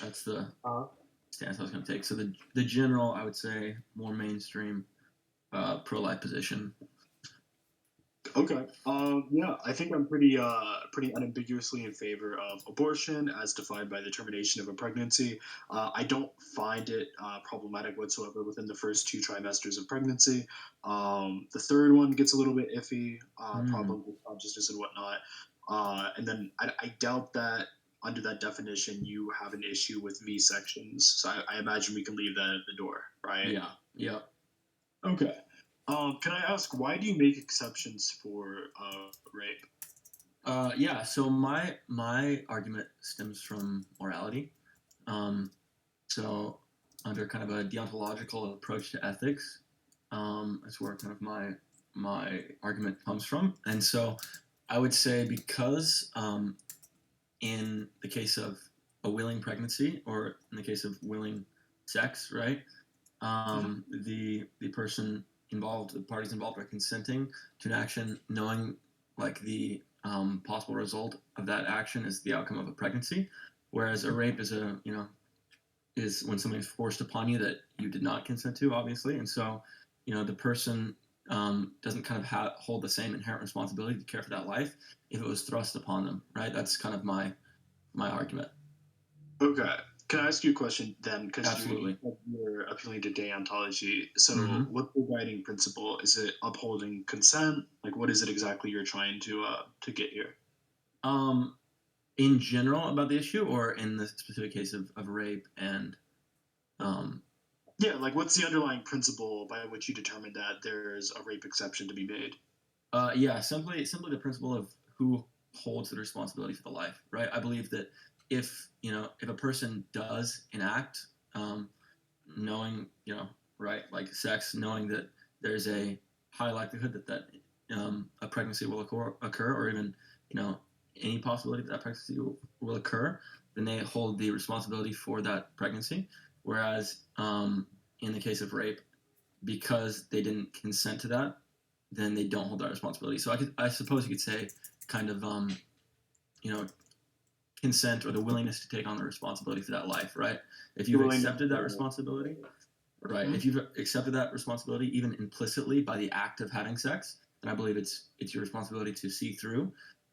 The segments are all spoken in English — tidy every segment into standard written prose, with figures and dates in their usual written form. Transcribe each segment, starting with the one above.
That's the Uh, stance I was going to take. So the general, I would say, more mainstream pro-life position. Okay. Yeah, I think I'm pretty unambiguously in favor of abortion as defined by the termination of a pregnancy. I don't find it problematic whatsoever within the first 2 trimesters of pregnancy. The third one gets a little bit iffy, Mm. probably with consciousness and whatnot. And then I doubt that under that definition you have an issue with V sections. So I imagine we can leave that at the door, right? Yeah. Yeah. Okay. Can I ask why do you make exceptions for rape? Yeah. So my argument stems from morality. Um, so under kind of a deontological approach to ethics, is where kind of my argument comes from. And so I would say because in the case of a willing pregnancy or in the case of willing sex, right? Mhm. The person involved, the parties involved, are consenting to an action, knowing like the possible result of that action is the outcome of a pregnancy, whereas a rape is is when something's forced upon you that you did not consent to, obviously, and so the person doesn't kind of hold the same inherent responsibility to care for that life if it was thrust upon them, right? That's kind of my argument. Okay. Can I ask you a question then? Because Absolutely. you're appealing to deontology. So, Mm-hmm. what's the guiding principle? Is it upholding consent? Like, what is it exactly you're trying to get here? Um, in general about the issue, or in the specific case of rape and um, Yeah, like what's the underlying principle by which you determine that there's a rape exception to be made? yeah, simply the principle of who holds the responsibility for the life, right? I believe that if a person does enact, um, knowing right, like sex, knowing that there's a high likelihood that a pregnancy will occur, or even any possibility that pregnancy will occur, then they hold the responsibility for that pregnancy. Whereas in the case of rape, because they didn't consent to that, then they don't hold that responsibility. So I suppose you could say, kind of, you know, consent or the willingness to take on the responsibility for that life, right? If The you've willingness accepted that to. responsibility, right? Hmm? If you've accepted that responsibility, even implicitly by the act of having sex, then I believe it's your responsibility to see through.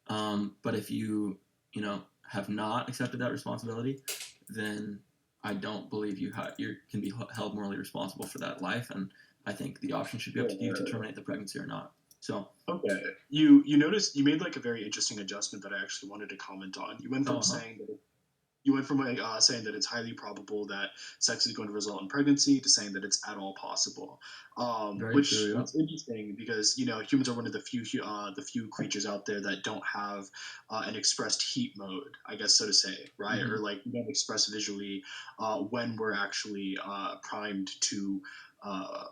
But if you have not accepted that responsibility, then I don't believe you can be held morally responsible for that life. And I think the option should be up to you to terminate the pregnancy or not. So, Okay. You noticed you made like a very interesting adjustment that I actually wanted to comment on. oh, huh, You went from saying that it's highly probable that sex is going to result in pregnancy to saying that it's at all possible, very which true. it's interesting because humans are one of the few creatures out there that don't have an expressed heat mode, I guess so to say, Yeah. right? Mm-hmm. Or like we don't express visually when we're actually primed to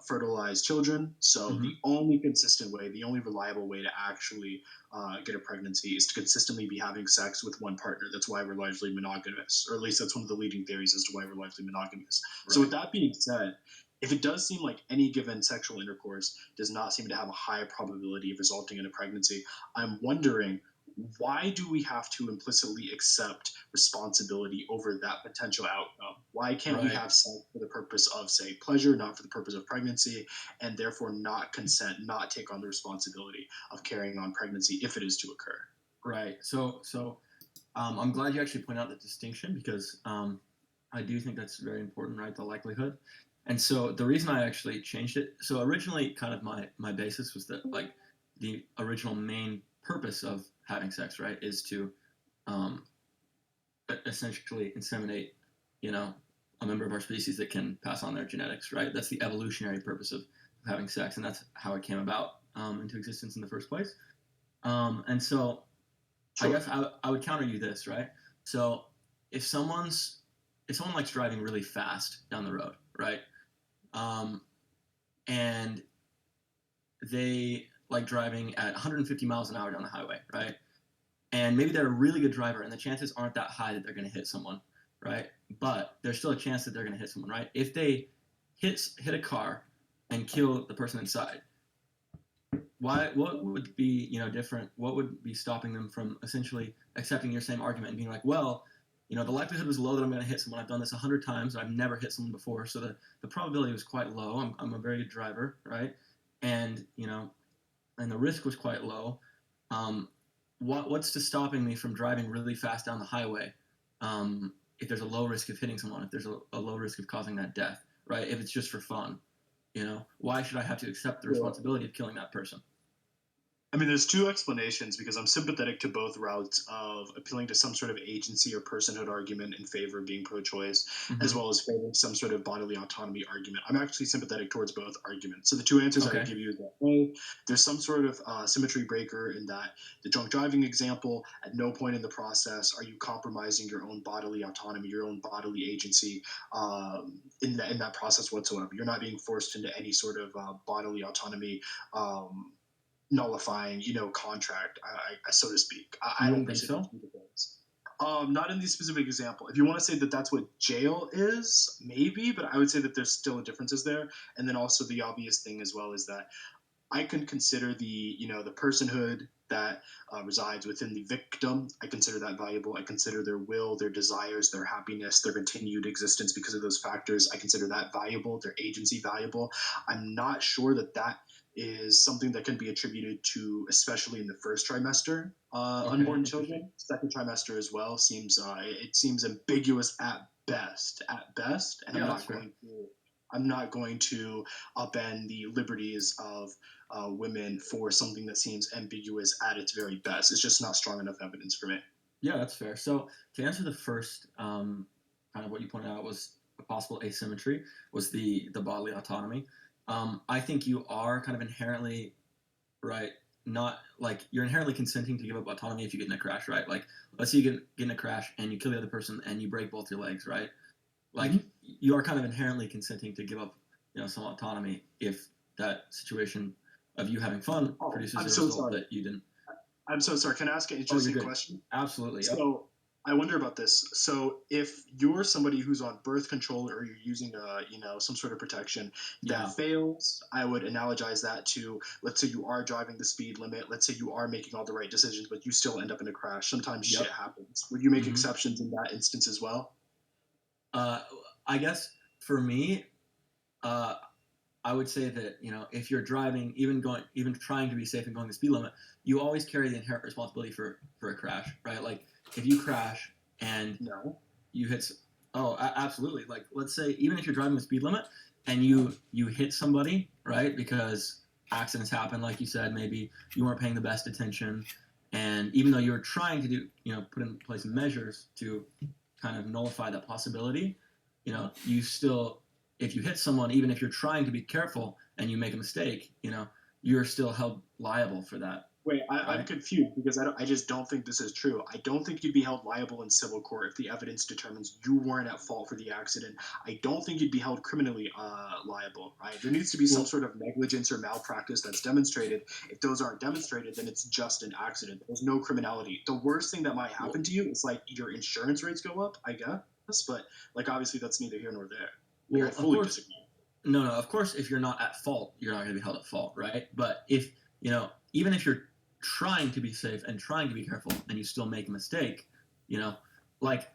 fertilize children. So Mm-hmm. the only consistent way, the only reliable way to actually get a pregnancy is to consistently be having sex with one partner. That's why we're largely monogamous, or at least that's one of the leading theories as to why we're largely monogamous. So, Right. with that being said, if it does seem like any given sexual intercourse does not seem to have a high probability of resulting in a pregnancy, I'm wondering why do we have to implicitly accept responsibility over that potential outcome? Why can't we Right. have sex for the purpose of, say, pleasure, not for the purpose of pregnancy, and therefore not consent, not take on the responsibility of carrying on pregnancy if it is to occur? Right. So I'm glad you actually point out the distinction because I do think that's very important, right? The likelihood. And so the reason I actually changed it, so originally kind of my basis was that like the original main purpose of having sex, right, is to um, essentially inseminate, you know, a member of our species that can pass on their genetics, right? That's the evolutionary purpose of having sex, and that's how it came about into existence in the first place. And so I Sure. guess I would counter you this, right? So if someone's if someone likes driving really fast down the road, right? Um, and they like driving at 150 miles an hour down the highway, right? And maybe they're a really good driver, and the chances aren't that high that they're going to hit someone, right? But there's still a chance that they're going to hit someone, right? If they hit a car and kill the person inside, what would be different? What would be stopping them from essentially accepting your same argument and being like, well, the likelihood was low that I'm going to hit someone. I've done this 100 times. I've never hit someone before, so the probability was quite low. I'm a very good driver, right? And and the risk was quite low. Um, what's to stopping me from driving really fast down the highway? If there's a low risk of hitting someone, if there's a low risk of causing that death, right? If it's just for fun, why should I have to accept the responsibility of killing that person? I mean, there's two explanations because I'm sympathetic to both routes of appealing to some sort of agency or personhood argument in favor of being pro-choice, as Mm-hmm. well as favoring some sort of bodily autonomy argument. I'm actually sympathetic towards both arguments. So the two answers I would Okay. give you is that A, there's some sort of symmetry breaker in that the drunk driving example, at no point in the process are you compromising your own bodily autonomy, your own bodily agency in that process whatsoever. You're not being forced into any sort of bodily autonomy. Nullifying, contract, so to speak. I You don't wouldn't think consider it so? to be the case. Not in this specific example. If you want to say that that's what jail is, maybe, but I would say that there's still differences there. And then also the obvious thing as well is that I can consider the personhood that resides within the victim. I consider that valuable. I consider their will, their desires, their happiness, their continued existence because of those factors. I consider that valuable, their agency valuable. I'm not sure that that is something that can be attributed to, especially in the first trimester, Okay, unborn interesting. children. Second trimester as well seems ambiguous at best, and Yeah, that's fair. I'm not going to upend the liberties of women for something that seems ambiguous at its very best. It's just not strong enough evidence for me. Yeah, that's fair. So to answer the first, kind of what you pointed out was a possible asymmetry was the bodily autonomy. I think you are kind of inherently right. Not like you're inherently consenting to give up autonomy if you get in a crash, right? Like let's say you get in a crash and you kill the other person and you break both your legs, right? Like Mm-hmm. you are kind of inherently consenting to give up, some autonomy if that situation of you having fun Oh, produces I'm a so result sorry. that you didn't. I'm so sorry. Can I ask an Oh, you're interesting good. question? Absolutely. Yep. So I wonder about this. So if you're somebody who's on birth control or you're using some sort of protection Yeah. that fails, I would analogize that to, let's say you are driving the speed limit, let's say you are making all the right decisions, but you still end up in a crash. Sometimes shit Yep. happens. Would you make hmm exceptions in that instance as well? Uh, I guess for me, uh, I would say that if you're driving, even trying to be safe and going the speed limit, you always carry the inherent responsibility for a crash, right? Like if you crash and No. you hit, oh, absolutely. Like let's say even if you're driving the speed limit and you hit somebody, right? Because accidents happen, like you said, maybe you weren't paying the best attention, and even though you were trying to do, put in place measures to kind of nullify that possibility, you still, if you hit someone, even if you're trying to be careful and you make a mistake, you're still held liable for that, Wait, I'm right? confused because I just don't think this is true. I don't think you'd be held liable in civil court if the evidence determines you weren't at fault for the accident. I don't think you'd be held criminally liable, right? There needs to be some Well, sort of negligence or malpractice that's demonstrated. If those aren't demonstrated, then it's just an accident. There's no criminality. The worst thing that might well, happen to you is like your insurance rates go up, I guess, but like obviously that's neither here nor there. Like I well, of fully course, disagree. no, of course, if you're not at fault, you're not going to be held at fault, right? But if even if you're trying to be safe and trying to be careful, and you still make a mistake, like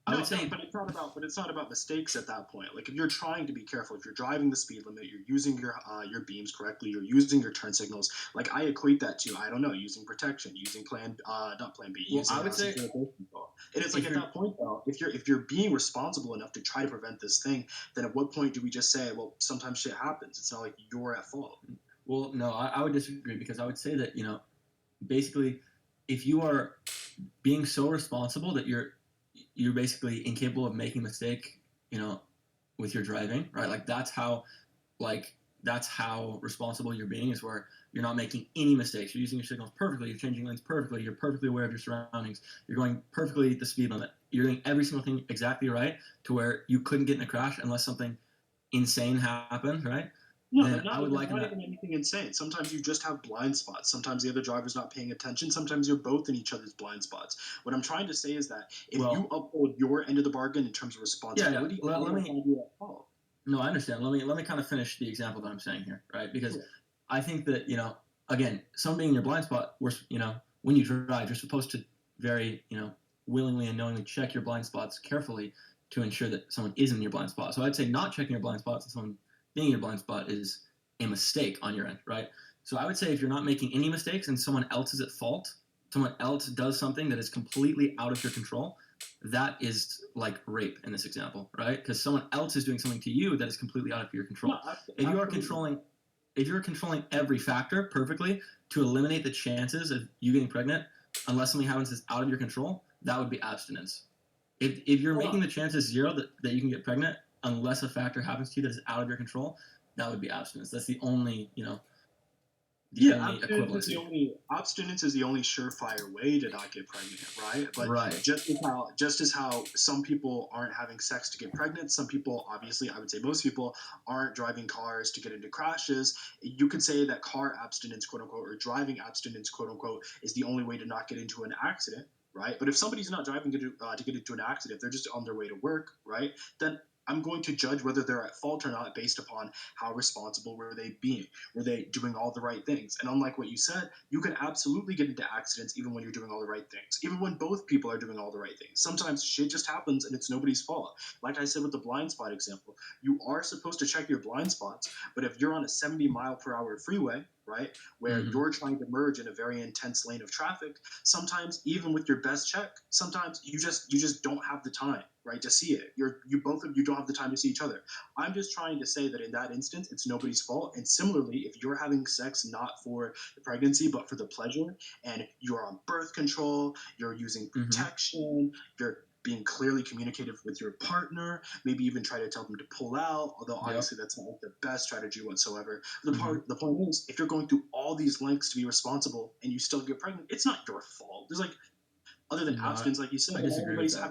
I would No, no, say, but it's not about mistakes at that point. Like if you're trying to be careful, if you're driving the speed limit, you're using your beams correctly, you're using your turn signals. Like I equate that to, I don't know, using protection, using not plan B, well, using I would some say sort of birth control. And it's like if at you're that point though, if you're being responsible enough to try to prevent this thing, then at what point do we just say, well, sometimes shit happens. It's not like you're at fault. well, no, I would disagree because I would say that basically, if you are being so responsible that you're basically incapable of making a mistake, with your driving, right? Like that's how responsible you're being is where you're not making any mistakes. You're using your signals perfectly. You're changing lanes perfectly. You're perfectly aware of your surroundings. You're going perfectly the speed limit. You're doing every single thing exactly right to where you couldn't get in a crash unless something insane happened, right? No, Then I would there's liken not that. even anything insane. Sometimes you just have blind spots. Sometimes the other driver's not paying attention. Sometimes you're both in each other's blind spots. What I'm trying to say is that if you Well, uphold your end of the bargain in terms of yeah, yeah. responsibility, I Let don't me. find you at fault. No, I understand. Let me kind of finish the example that I'm saying here, right? Because Sure. I think that again, some being in your blind spot, when you drive, you're supposed to very willingly and knowingly check your blind spots carefully to ensure that someone isn't in your blind spot. So I'd say not checking your blind spots and someone being in your blind spot is a mistake on your end, right? So I would say if you're not making any mistakes and someone else is at fault, someone else does something that is completely out of your control, that is like rape in this example, right? Because someone else is doing something to you that is completely out of your control. No, If you are absolutely. controlling every factor perfectly to eliminate the chances of you getting pregnant, unless something happens that's out of your control, that would be abstinence. If you're Hold making on. the chances zero that you can get pregnant unless a factor happens to you that is out of your control, that would be abstinence. That's the only, the Yeah, only equivalency. abstinence is the only surefire way to not get pregnant, right? But Right. just as how some people aren't having sex to get pregnant, some people, obviously, I would say most people aren't driving cars to get into crashes. You could say that car abstinence, quote unquote, or driving abstinence, quote unquote, is the only way to not get into an accident, right? But if somebody's not driving to get into an accident, they're just on their way to work, right? Then I'm going to judge whether they're at fault or not based upon how responsible were they being. Were they doing all the right things? And unlike what you said, you can absolutely get into accidents even when you're doing all the right things, even when both people are doing all the right things. Sometimes shit just happens and it's nobody's fault. Like I said with the blind spot example, you are supposed to check your blind spots, but if you're on a 70-mile-per-hour freeway, right, where Mm-hmm. you're trying to merge in a very intense lane of traffic, sometimes even with your best check, sometimes you just don't have the time, right, to see it. You both of you don't have the time to see each other. I'm just trying to say that in that instance, it's nobody's fault. And similarly, if you're having sex not for the pregnancy, but for the pleasure, and you're on birth control, you're using Mm-hmm. protection, you're being clearly communicative with your partner, maybe even try to tell them to pull out, although Yep. obviously that's not like the best strategy whatsoever. Mm-hmm. The point is, if you're going through all these lengths to be responsible and you still get pregnant, it's not your fault. There's like, other than No, abstinence, like you said, I disagree with that.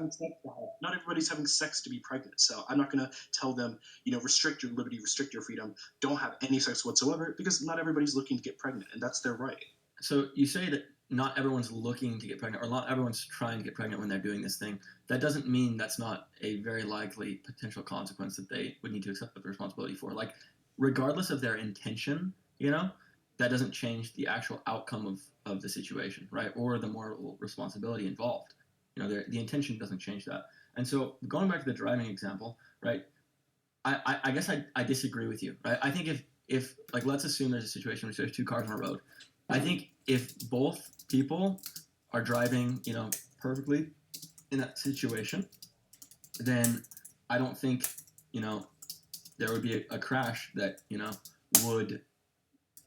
not everybody's having sex to be pregnant. So I'm not gonna tell them, restrict your liberty, restrict your freedom, don't have any sex whatsoever, because not everybody's looking to get pregnant, and that's their right. So you say that not everyone's looking to get pregnant, or not everyone's trying to get pregnant when they're doing this thing. That doesn't mean that's not a very likely potential consequence that they would need to accept the responsibility for. Like, regardless of their intention, that doesn't change the actual outcome of the situation, right? Or the moral responsibility involved. The intention doesn't change that. And so going back to the driving example, right? I guess I disagree with you, right? I think if like let's assume there's a situation where there's two cars on a road. I think if both people are driving, perfectly in that situation, then I don't think, you know, there would be a crash that, would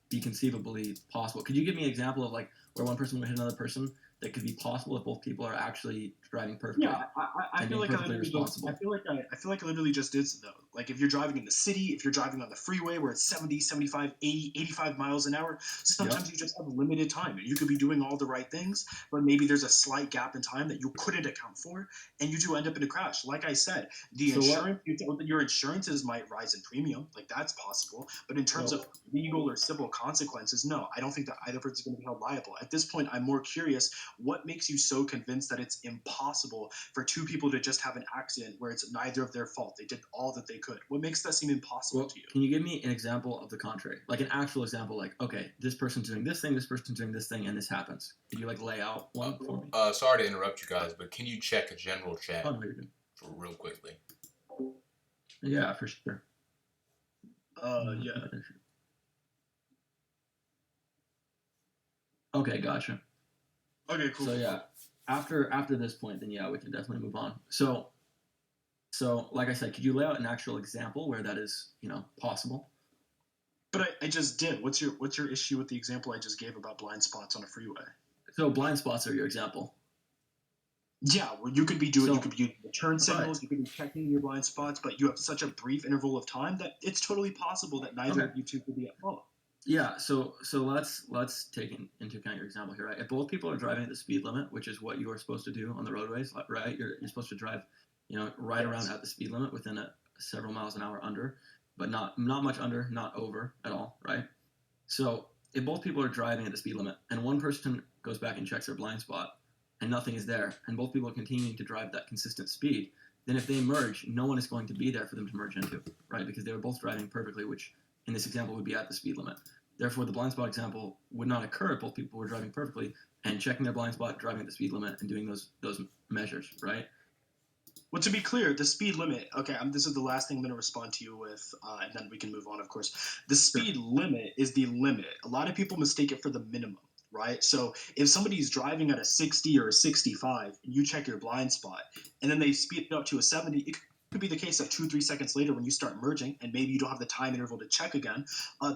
be conceivably possible. Could you give me an example of like where one person would hit another person that could be possible if both people are actually driving Yeah, perfectly I and feel being like I perfectly literally just responsible? I feel like I literally just did though. Like if you're driving in the city, if you're driving on the freeway where it's 70, 75, 80, 85 miles an hour, Yep. sometimes you just have limited time and you could be doing all the right things, but maybe there's a slight gap in time that you couldn't account for and you do end up in a crash. Like I said, the So what? insurance your insurances might rise in premium, like that's possible, but in terms So of legal or civil consequences, no, I don't think that either person is going to be held liable. At this point, I'm more curious, what makes you so convinced that it's impossible for two people to just have an accident where it's neither of their fault? They did all that they could. What makes that seem impossible Well, to you? can you give me an example of the contrary? Like an actual example, like, okay, this person's doing this person's doing this thing, and this happens. Could you like lay out one for me? Sorry to interrupt you guys, but can you check a general Oh chat no, you're good. for real quickly? Yeah, for sure. Yeah. Okay, gotcha. Okay, cool, So cool, yeah, cool. after this point, then yeah, we can definitely move on. So like I said, could you lay out an actual example where that is, possible? But I just did. What's your issue with the example I just gave about blind spots on a freeway? So blind spots are your example. Yeah, well, you So could be using the turn right, signals, you could be checking your blind spots, but you have such a brief interval of time that it's totally possible that neither okay, of you two could be at fault. yeah. So let's take into account your example here, right? If both people are driving at the speed limit, which is what you are supposed to do on the roadways, right? You're supposed to drive, right around Yes. at the speed limit within a several miles an hour under, but not much under, not over at all, right? So if both people are driving at the speed limit and one person goes back and checks their blind spot and nothing is there, and both people are continuing to drive that consistent speed, then if they merge, no one is going to be there for them to merge into, right? Because they were both driving perfectly, which in this example would be at the speed limit. Therefore, the blind spot example would not occur if both people were driving perfectly and checking their blind spot, driving at the speed limit, and doing those measures, right? Well, to be clear, the speed limit. Okay, this is the last thing I'm going to respond to you with, and then we can move on. Of course, the speed limit is the limit. A lot of people mistake it for the minimum, right? So if somebody's driving at a 60 or a 65, and you check your blind spot, and then they speed it up to a 70, it could be the case that 2 3 seconds later, when you start merging, and maybe you don't have the time interval to check again,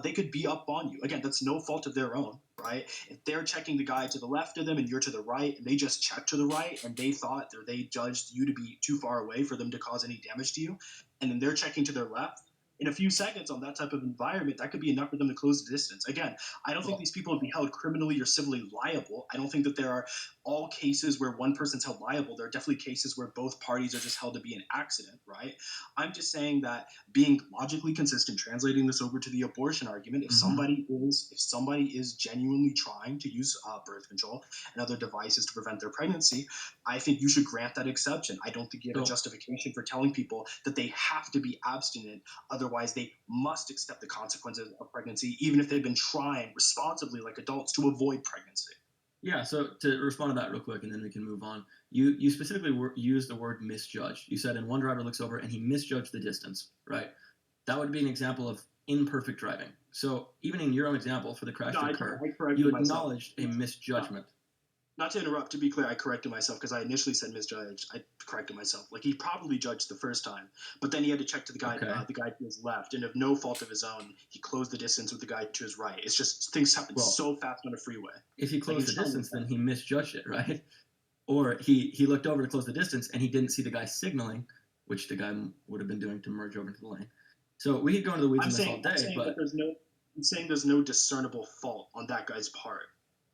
they could be up on you. Again, that's no fault of their own, right? If they're checking the guy to the left of them and you're to the right, and they just checked to the right and they thought, or they judged you to be too far away for them to cause any damage to you, and then they're checking to their left, in a few seconds on that type of environment, that could be enough for them to close the distance. Again, I don't think these people would be held criminally or civilly liable. I don't think that there are all cases where one person's held liable. There are definitely cases where both parties are just held to be an accident, right? I'm just saying that being logically consistent, translating this over to the abortion argument, if somebody is genuinely trying to use birth control and other devices to prevent their pregnancy, I think you should grant that exception. I don't think you have a justification for telling people that they have to be abstinent, otherwise they must accept the consequences of pregnancy, even if they've been trying responsibly like adults to avoid pregnancy. Yeah, so to respond to that real quick, and then we can move on. You specifically used the word misjudge. You said, and one driver looks over and he misjudged the distance, right? That would be an example of imperfect driving. So even in your own example, for the crash to occur, you acknowledged a misjudgment. Not to interrupt, to be clear, I corrected myself because I initially said misjudged. I corrected myself. Like, he probably judged the first time, but then he had to check to the guy to his left, and of no fault of his own, he closed the distance with the guy to his right. It's just things happen so fast on a freeway. If he closed the distance, then he misjudged it, right? Or he looked over to close the distance and he didn't see the guy signaling, which the guy would have been doing to merge over into the lane. So we could go into the weeds on this all day, but I'm saying there's no discernible fault on that guy's part.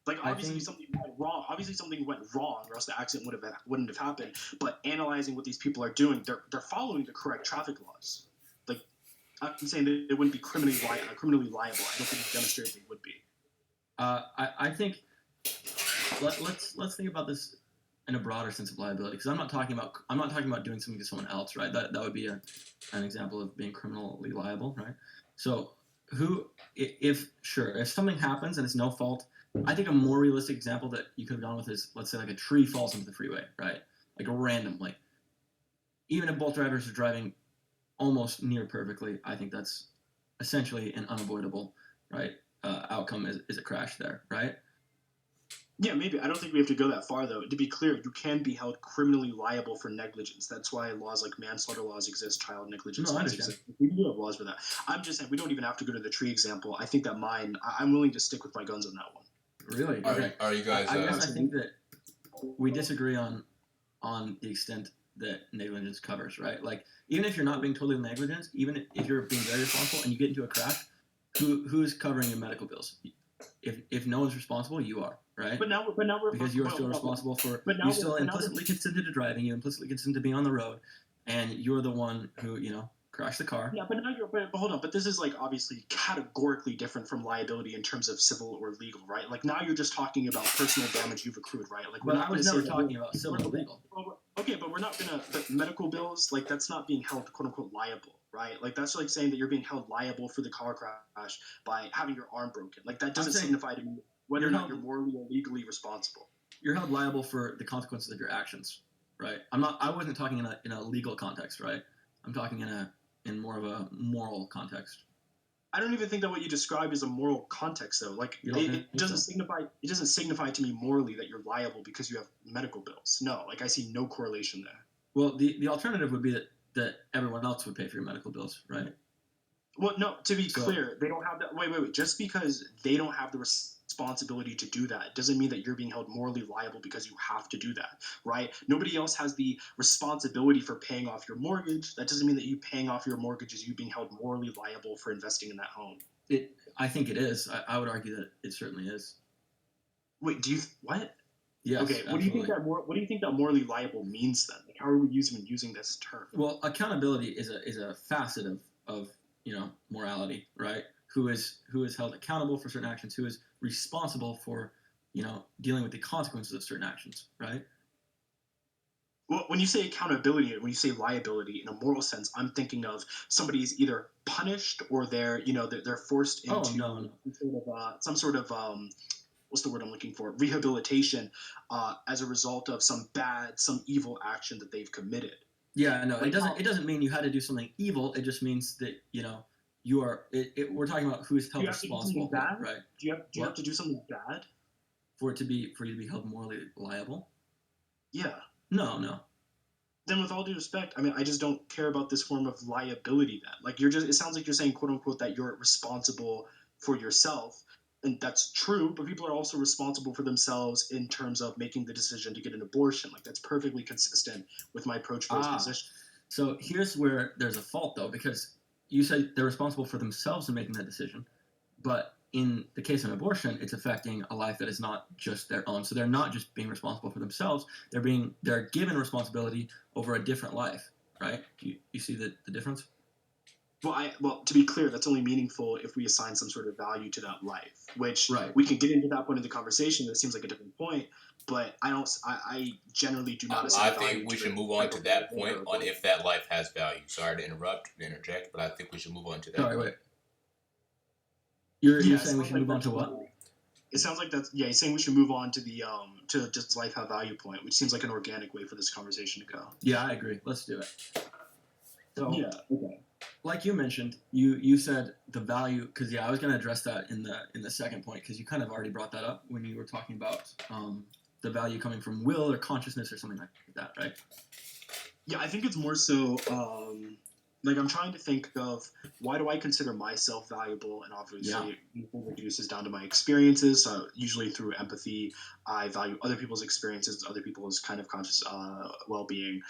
Like, obviously something went wrong. Obviously something went wrong, or else the accident wouldn't have happened. But analyzing what these people are doing, they're following the correct traffic laws. Like, I'm saying that they wouldn't be criminally liable. I don't think you demonstrated they would be. I think let's think about this in a broader sense of liability, because I'm not talking about doing something to someone else, right? That would be an example of being criminally liable, right? So if something happens and it's no fault, I think a more realistic example that you could have gone with is, let's say, like a tree falls into the freeway, right? Like a random, like, even if both drivers are driving almost near perfectly, I think that's essentially an unavoidable, right, outcome is a crash there, right? Yeah, maybe. I don't think we have to go that far, though. To be clear, you can be held criminally liable for negligence. That's why laws like manslaughter laws exist, child negligence laws exist. We do have laws for that. I'm just saying we don't even have to go to the tree example. I think that I'm willing to stick with my guns on that one. Really? Okay. Are you guys? I guess I think that we disagree on the extent that negligence covers, right? Like, even if you're not being totally negligent, even if you're being very responsible and you get into a crash, who's covering your medical bills? If no one's responsible, you are, right? But now we're because you're still responsible for. You still implicitly consented to driving. You implicitly consented to being on the road, and you're the one who crashed the car. Yeah, but now but hold on. But this is, like, obviously categorically different from liability in terms of civil or legal, right? Like, now you're just talking about personal damage you've accrued, right? Like, I was never talking about civil or legal. Okay, but we're not gonna. But medical bills, like, that's not being held quote unquote liable, right? Like, that's like saying that you're being held liable for the car crash by having your arm broken. Like, that doesn't signify to me whether or not you're morally or legally responsible. You're held liable for the consequences of your actions, right? I wasn't talking in a legal context, right? I'm talking in more of a moral context. I don't even think that what you described is a moral context, though. Like, it doesn't signify. It doesn't signify to me morally that you're liable because you have medical bills. No, like, I see no correlation there. Well, the alternative would be that everyone else would pay for your medical bills, right? Well, no. To be clear, they don't have that. Wait. Just because they don't have the responsibility to do that doesn't mean that you're being held morally liable because you have to do that, right? Nobody else has the responsibility for paying off your mortgage. That doesn't mean that you paying off your mortgage is you being held morally liable for investing in that home. I think it is. I would argue that it certainly is. Wait, what? Yes. Okay. What do you think that morally liable means then? Like, how are we using this term? Well, accountability is a facet of morality, right? Who is held accountable for certain actions? Who is responsible for dealing with the consequences of certain actions, right? Well, when you say accountability, when you say liability in a moral sense, I'm thinking of somebody is either punished or they're forced Oh into no, no. some sort of what's the word I'm looking for? Rehabilitation as a result of some evil action that they've committed. Yeah, no. It Like doesn't. It doesn't mean you had to do something evil. It just means that you are. We're talking about who's do held you have to do something responsible for it, bad? right? Do you have What to do something bad? for you to be held morally liable? Yeah. No, no. Then with all due respect, I mean, I just don't care about this form of liability then. Like it sounds like you're saying, quote unquote, that you're responsible for yourself. And that's true, but people are also responsible for themselves in terms of making the decision to get an abortion. Like that's perfectly consistent with my pro-choice Ah, position. so here's where there's a fault though, because you say they're responsible for themselves in making that decision, but in the case of abortion, it's affecting a life that is not just their own. So they're not just being responsible for themselves; they're given responsibility over a different life, right? You see the difference? Well, to be clear, that's only meaningful if we assign some sort of value to that life, which Right. we can get into that point of the conversation. That seems like a different point, but I don't. I generally do not I assign value think we to should it. move on to that point on if that life has value. Sorry to interject, but I think we should move on to that Sorry, point. wait. You're Yeah, saying we should move on to what? it sounds like that's yeah. He's saying we should move on to the to just life have value point, which seems like an organic way for this conversation to go. Yeah, I agree. Let's do it. So Yeah. Okay. like you mentioned, you said the value because I was going to address that in the second point because you kind of already brought that up when you were talking about the value coming from will or consciousness or something like that, right? Yeah, I think it's more so like I'm trying to think of why do I consider myself valuable, and obviously it reduces down to my experiences. So usually through empathy, I value other people's experiences, other people's kind of conscious well-being.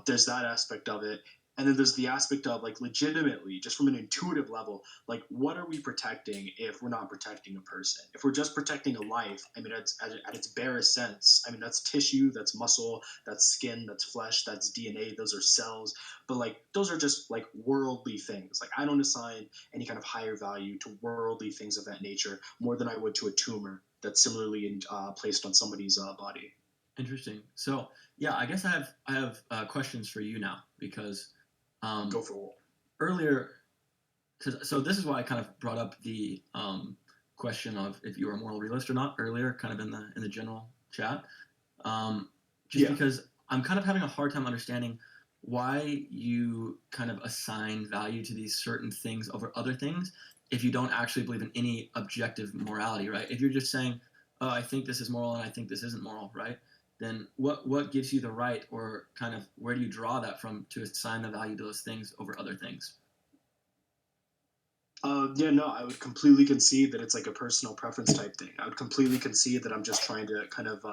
There's that aspect of it, and then there's the aspect of like legitimately, just from an intuitive level, like what are we protecting if we're not protecting a person? If we're just protecting a life, I mean, at its barest sense, I mean that's tissue, that's muscle, that's skin, that's flesh, that's DNA, those are cells, but like those are just like worldly things. Like I don't assign any kind of higher value to worldly things of that nature more than I would to a tumor that's similarly placed on somebody's body. Interesting. So yeah, I guess I have questions for you now because Go for it. earlier, so this is why I kind of brought up the question of if you were a moral realist or not earlier, kind of in the general chat, just because I'm kind of having a hard time understanding why you kind of assign value to these certain things over other things if you don't actually believe in any objective morality, right? If you're just saying, oh, I think this is moral and I think this isn't moral, right? Then what gives you the right, or kind of where do you draw that from to assign the value to those things over other things? Yeah, no, I would completely concede that it's like a personal preference type thing. I would completely concede that I'm just trying to kind of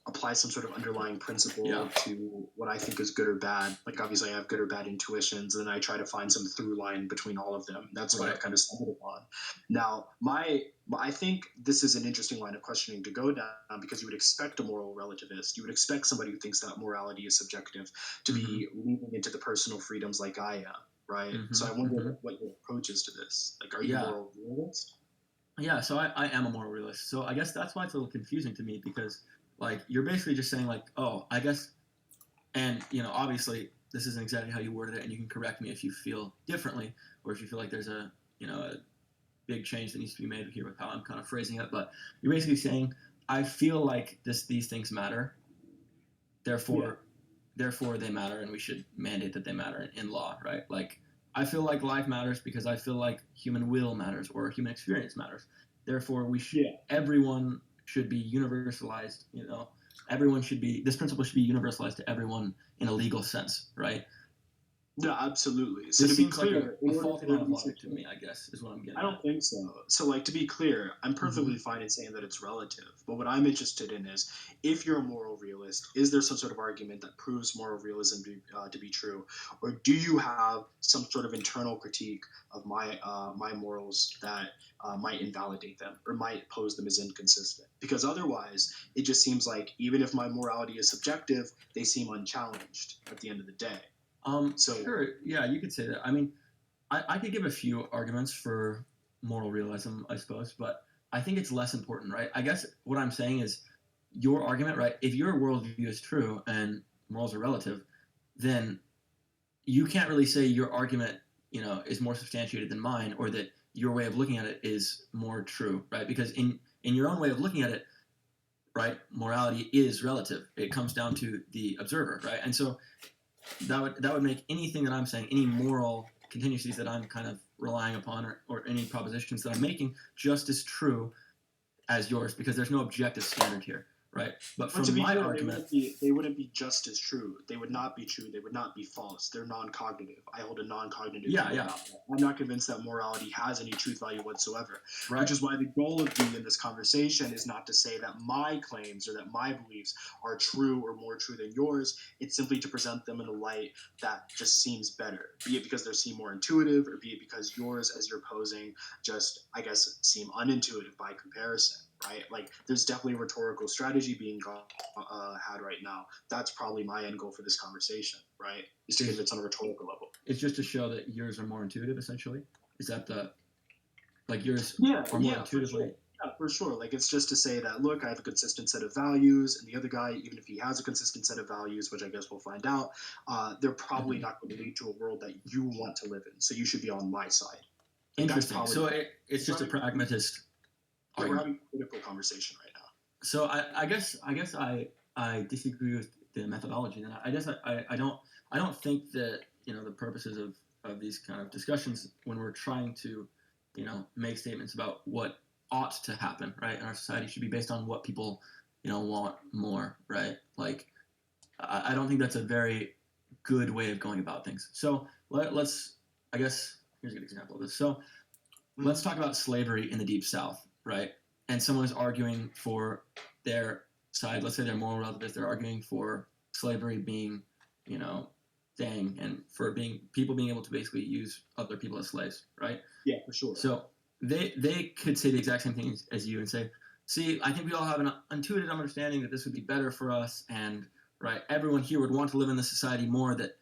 apply some sort of underlying principle to what I think is good or bad. Like obviously I have good or bad intuitions, and then I try to find some through line between all of them. That's what I've kind of stumbled upon. Now, I think this is an interesting line of questioning to go down because you would expect a moral relativist, you would expect somebody who thinks that morality is subjective to be leaning into the personal freedoms like I am, right? So I wonder what your approach is to this. Like, are you a moral realist? Yeah, so I am a moral realist. So I guess that's why it's a little confusing to me because like you're basically just saying like, oh, I guess, and obviously this isn't exactly how you worded it, and you can correct me if you feel differently or if you feel like there's a a big change that needs to be made here with how I'm kind of phrasing it. But you're basically saying I feel like these things matter, therefore they matter, and we should mandate that they matter in law, right? Like I feel like life matters because I feel like human will matters or human experience matters. Therefore, we should everyone should be universalized. Everyone should be this principle should be universalized to everyone in a legal sense, right? No, absolutely. So this to be seems clear, like a faulty line of logic to me, I guess, is what I'm getting I don't think so. So, like, to be clear, I'm perfectly fine in saying that it's relative. But what I'm interested in is, if you're a moral realist, is there some sort of argument that proves moral realism to be true, or do you have some sort of internal critique of my morals that might invalidate them or might pose them as inconsistent? Because otherwise, it just seems like even if my morality is subjective, they seem unchallenged at the end of the day. Sure, yeah, you could say that. I mean, I could give a few arguments for moral realism, I suppose, but I think it's less important, right? I guess what I'm saying is your argument, right? If your worldview is true and morals are relative, then you can't really say your argument, is more substantiated than mine, or that your way of looking at it is more true, right? Because in your own way of looking at it, right, morality is relative. It comes down to the observer, right? And so that would make anything that I'm saying, any moral contingencies that I'm kind of relying upon, or any propositions that I'm making, just as true as yours, because there's no objective standard here, right? But But to from be my fair, argument, they wouldn't be just as true. They would not be true. They would not be false. They're non-cognitive. I hold a non-cognitive view. yeah, I'm not convinced that morality has any truth value whatsoever. right, Which is why the goal of me in this conversation is not to say that my claims or that my beliefs are true or more true than yours. It's simply to present them in a light that just seems better, be it because they seem more intuitive, or be it because yours, as you're posing, just, I guess, seem unintuitive by comparison. Right? Like, there's definitely a rhetorical strategy being had right now. That's probably my end goal for this conversation, right? Is to convince on a rhetorical level. it's just to show that yours are more intuitive, essentially. Is that yours Yeah, are more yeah, for intuitively? sure. Yeah, for sure. Like, it's just to say that, look, I have a consistent set of values, and the other guy, even if he has a consistent set of values, which I guess we'll find out, they're probably not going to lead to a world that you want to live in. So you should be on my side. Like, Interesting. So it's just a pragmatist. Yeah, we're having a critical conversation right now. So I guess I disagree with the methodology. And I guess I don't think that the purposes of these kind of discussions, when we're trying to make statements about what ought to happen, right, in our society, should be based on what people want more, right? Like, I don't think that's a very good way of going about things. So let's, I guess, here's a good example of this. So let's talk about slavery in the Deep South, right? And someone is arguing for their side. Let's say they're moral relativists. They're arguing for slavery being, thing, and for people being able to basically use other people as slaves, right? Yeah, for sure. So they could say the exact same thing as you and say, see, I think we all have an intuitive understanding that this would be better for us, and right, everyone here would want to live in the society more that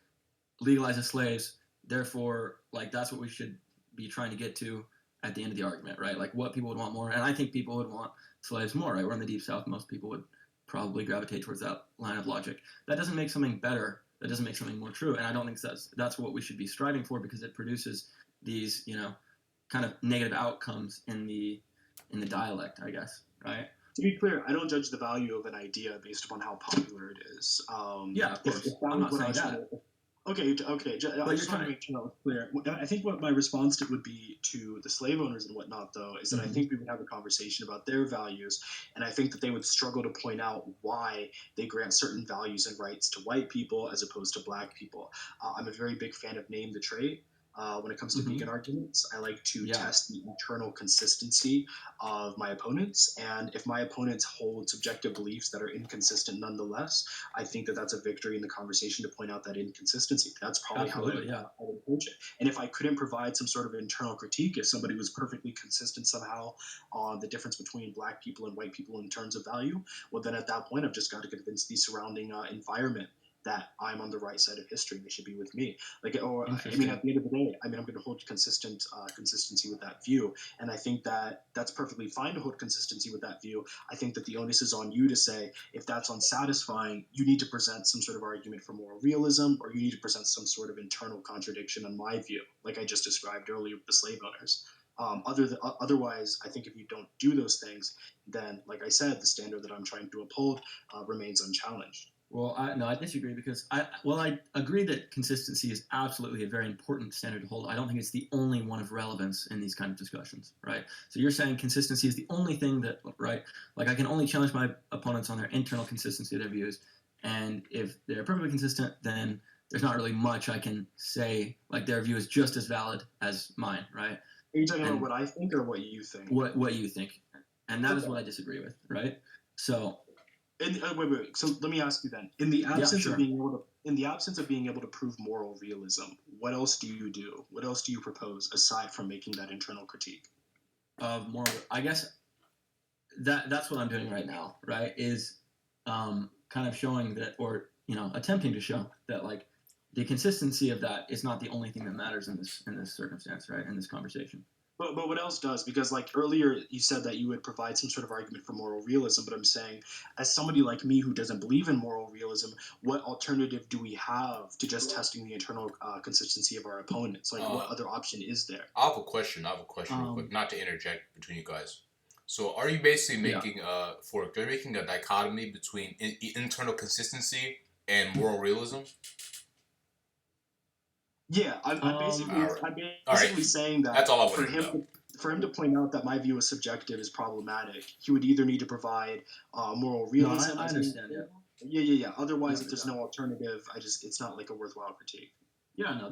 legalizes slaves. Therefore, like, that's what we should be trying to get to at the end of the argument, right? Like, what people would want more, and I think people would want slaves more, right? We're in the Deep South. Most people would probably gravitate towards that line of logic. That doesn't make something better. That doesn't make something more true, and I don't think that's what we should be striving for, because it produces these, kind of negative outcomes in the dialect, I guess, right? To be clear, I don't judge the value of an idea based upon how popular it is. Yeah, of course. I'm not saying that. Okay. I just want to make sure that was clear. I think what my response to would be to the slave owners and whatnot, though, is that I think we would have a conversation about their values, and I think that they would struggle to point out why they grant certain values and rights to white people as opposed to black people. I'm a very big fan of Name the Trait. When it comes to vegan arguments, I like to test the internal consistency of my opponents. And if my opponents hold subjective beliefs that are inconsistent nonetheless, I think that that's a victory in the conversation to point out that inconsistency. That's probably how I would approach it. And if I couldn't provide some sort of internal critique, if somebody was perfectly consistent somehow on the difference between black people and white people in terms of value, well, then at that point, I've just got to convince the surrounding environment that I'm on the right side of history. They should be with me. Like, or I mean, at the end of the day, I'm going to hold consistency with that view, and I think that that's perfectly fine to hold consistency with that view. I think that the onus is on you to say, if that's unsatisfying, you need to present some sort of argument for moral realism, or you need to present some sort of internal contradiction on my view, like I just described earlier with the slave owners. Otherwise, I think if you don't do those things, then, like I said, the standard that I'm trying to uphold remains unchallenged. Well, I disagree, because I agree that consistency is absolutely a very important standard to hold. I don't think it's the only one of relevance in these kind of discussions, right? So you're saying consistency is the only thing that, right? Like, I can only challenge my opponents on their internal consistency of their views, and if they're perfectly consistent, then there's not really much I can say. Like, their view is just as valid as mine, right? Are you talking about what I think or what you think? What you think, and that is what I disagree with, right? So. And wait. So let me ask you then: in the absence of being able to prove moral realism, what else do you do? What else do you propose aside from making that internal critique? Of moral, I guess that's what I'm doing right now, right? Is kind of showing that, or attempting to show that, like, the consistency of that is not the only thing that matters in this circumstance, right? In this conversation. But what else does? Because like earlier you said that you would provide some sort of argument for moral realism, but I'm saying, as somebody like me who doesn't believe in moral realism, what alternative do we have to just testing the internal consistency of our opponents? Like, what Uh, other option is there? I have a question. I have a question, real quick. Um, Not to interject between you guys. So, are you basically yeah. making you're making a dichotomy between internal consistency and moral realism? Yeah, Um, All I'm right. basically saying That's that all I wanted to know. for him to point out that my view is subjective is problematic. He would either need to provide moral no, realism I as an understand. Yeah. yeah. Otherwise, Yep. if there's no alternative, it's not like a worthwhile critique. Yeah. No,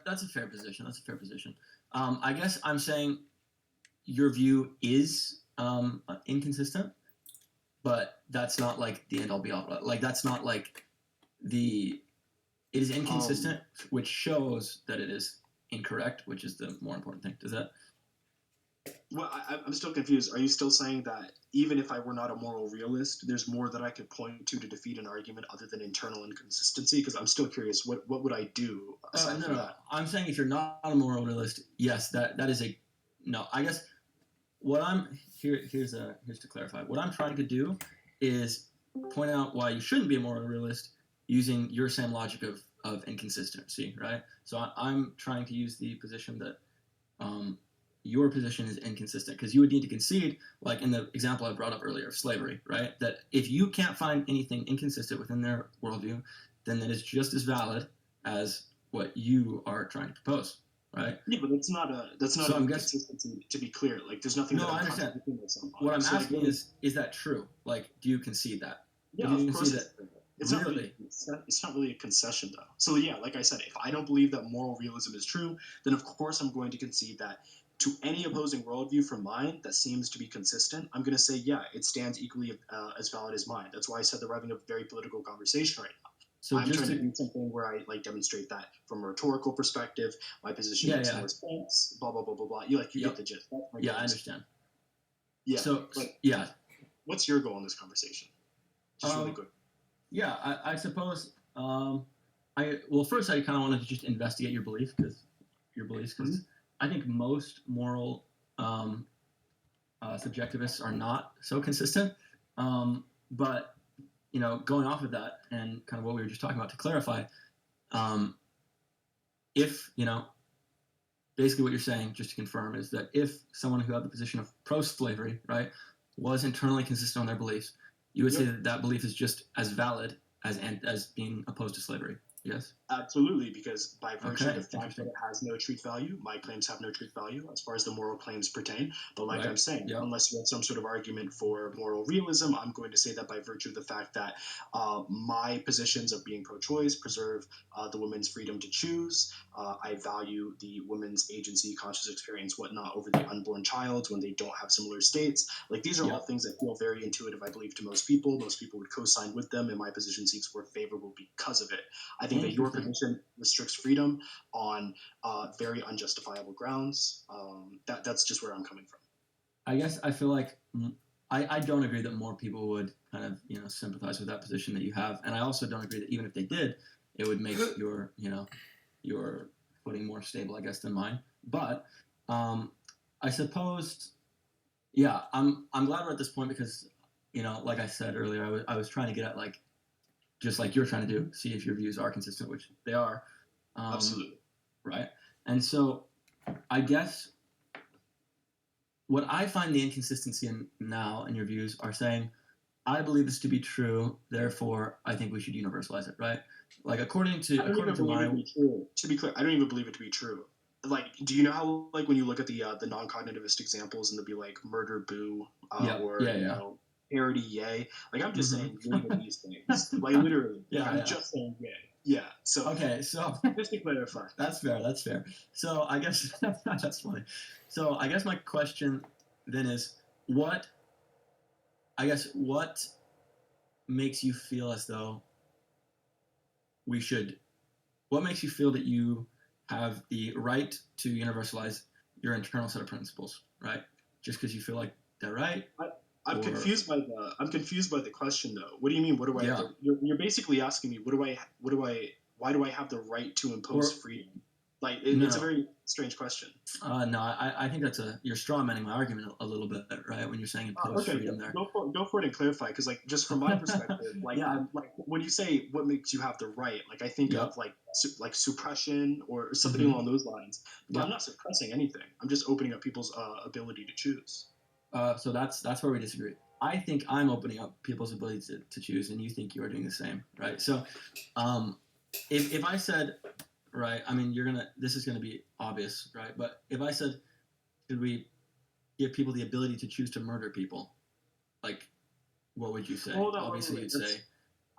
that's a fair position. That's a fair position. I guess I'm saying your view is inconsistent, but that's not like the end all be all. Like that's not like the it is Um, inconsistent, which shows that it is incorrect, which is the more important thing. Does that? well, I'm still confused. Are you still saying that even if I were not a moral realist, there's more that I could point to defeat an argument other than internal inconsistency? Because I'm still curious. What would I do aside No, from no. that? I'm saying if you're not a moral realist, yes, that is a no. I guess what I'm here's to clarify. What I'm trying to do is point out why you shouldn't be a moral realist using your same logic of inconsistency, right? So I'm trying to use the position that um, your position is inconsistent because you would need to concede, like in the example I brought up earlier of slavery, right? That if you can't find anything inconsistent within their worldview, then that is just as valid as what you are trying to propose, right? Yeah, but that's not So an I'm guessing. inconsistency. To be clear, like there's nothing No, that I'm I understand. contradicting myself What on. I'm So like, asking is that true? Like, do you concede that? yeah, Would you of concede course that? it's not really Really? it's not really a concession though. So yeah, like I said, if I don't believe that moral realism is true, then of course I'm going to concede that to any opposing worldview from mine that seems to be consistent, I'm going to say yeah, it stands equally as valid as mine. That's why I said they're having a very political conversation right now. So I'm just trying to to, do something where I like demonstrate that from a rhetorical perspective, my position yeah, makes yeah, more sense. Blah blah blah blah blah. You get yep, the gist. That's my yeah, goal. I understand. Yeah, So but yeah, what's your goal in this conversation? Just really um, quick. yeah, I suppose. I well, first I kind of wanted to just investigate your beliefs, Mm-hmm. because I think most moral um, subjectivists are not so consistent. But going off of that and kind of what we were just talking about to clarify, um, if basically what you're saying, just to confirm, is that if someone who had the position of pro-slavery, right, was internally consistent on their beliefs, you would say Yep. that that belief is just as valid as being opposed to slavery. Yes. Absolutely, because by virtue of Okay. the fact that Interesting. it has no truth value, my claims have no truth value as far as the moral claims pertain. But like I'm Right. saying, Yep. unless you have some sort of argument for moral realism, I'm going to say that by virtue of the fact that my positions of being pro choice preserve the woman's freedom to choose, I value the woman's agency, conscious experience, whatnot, over the unborn child when they don't have similar states. Like these are all Yep. things that feel very intuitive, I believe, to most people. Most people would co sign with them, and my position seems more favorable because of it. I think that your Interesting. position restricts freedom on very unjustifiable grounds. That's just where I'm coming from. I guess I feel like I don't agree that more people would kind of sympathize with that position that you have, and I also don't agree that even if they did, it would make your footing more stable, I guess, than mine. But I suppose, yeah, I'm glad we're at this point because like I said earlier, I was trying to get at, like, just like you're trying to do, see if your views are consistent, which they are, Absolutely. right? And so I guess what I find the inconsistency in now in your views are saying, I believe this to be true, therefore I think we should universalize it, right? Like I don't even according to believe it my to be true. To be clear, I don't even believe it to be true. Like, do you know how, like, when you look at the non-cognitivist examples and they'll be like murder boo, yeah, or yeah, yeah. parody yay? Like, I'm just saying yay to Mm-hmm. these things. Like, literally, like, Yeah, I'm yeah. just saying yay. Yeah. So Okay, so just to clarify. that's fair. That's fair. So I guess that's funny. So I guess my question then is, what what makes you feel as though we should? What makes you feel that you have the right to universalize your internal set of principles, right? Just because you feel like they're right, I, I'm or confused by the question though. What do you mean? What do I have yeah, the? You're basically asking me what do I why do I have the right to impose or freedom? Like No, it's a no. very strange question. No, I think you're strawmanning my argument a little bit, right? When you're saying impose Okay, freedom there. go for it and clarify, because like just from my perspective, like Yeah. I'm like when you say what makes you have the right, like I think Yep. of like suppression or something Mm-hmm. along those lines. But I'm Yep. not suppressing anything. I'm just opening up people's ability to choose. So that's where we disagree. I think I'm opening up people's ability to choose, and you think you are doing the same, right? So, um, if I said, right, I mean, this is gonna be obvious, right? But if I said, should we give people the ability to choose to murder people, like, what would you say? Hold on, Obviously, you'd say,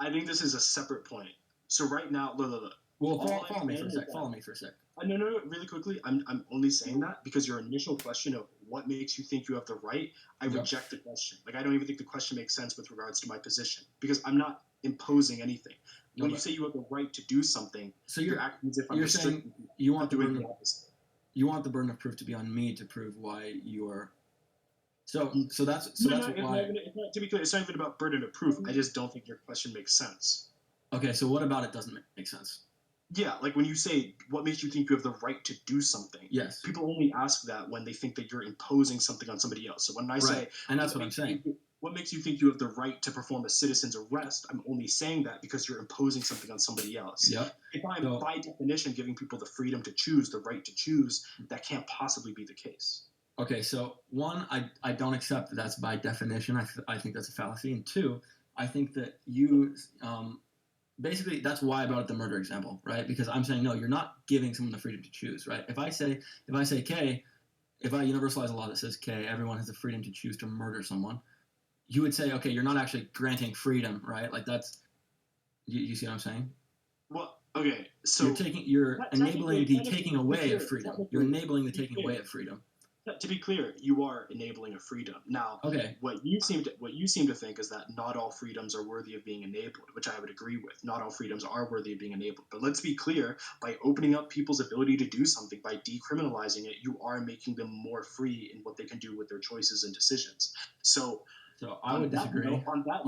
I think this is a separate point. So right now, look. well, All I'm follow me for saying a is sec. that Follow me for a sec. no, really quickly. I'm only saying that because your initial question of what makes you think you have the right, I Yep. reject the question. Like I don't even think the question makes sense with regards to my position because I'm not imposing anything. When you say you have the right to do something, so you're acting as if I'm you're saying restricting you. you want the doing burden the of, opposite. you want the burden of proof to be on me to prove why you are. So that's No, that's it's why. it's not, to be clear, it's not even about burden of proof. I just don't think your question makes sense. Okay, so what about it doesn't make sense? Yeah, like when you say what makes you think you have the right to do something. Yes. People only ask that when they think that you're imposing something on somebody else. So when I say, and that's what I'm saying. What makes you think you have the right to perform a citizen's arrest? I'm only saying that because you're imposing something on somebody else. Yep. If I'm by definition giving people the freedom to choose, the right to choose, that can't possibly be the case. Okay, so one, I don't accept that that's by definition. I think that's a fallacy. And two, I think that you basically that's why I brought up the murder example, right? Because I'm saying no, you're not giving someone the freedom to choose, right? If I say K, if I universalize a law that says K, everyone has the freedom to choose to murder someone, you would say, okay, you're not actually granting freedom, right? Like that's you see what I'm saying? Well, okay, so you're enabling the taking away of freedom. You're enabling the taking away of freedom. To be clear, you are enabling a freedom. Now, okay, what you seem to think is that not all freedoms are worthy of being enabled, which I would agree with. Not all freedoms are worthy of being enabled. But let's be clear, by opening up people's ability to do something, by decriminalizing it, you are making them more free in what they can do with their choices and decisions. So I would disagree. On that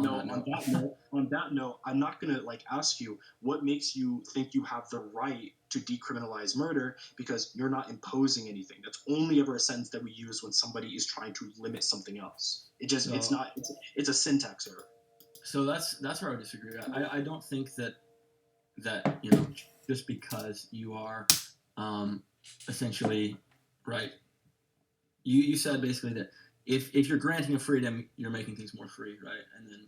note, I'm not gonna ask you what makes you think you have the right to decriminalize murder because you're not imposing anything. That's only ever a sentence that we use when somebody is trying to limit something else. It's a syntax error. So that's where I would disagree. I don't think that just because you are essentially right. You said basically that if you're granting a freedom, you're making things more free, right? And then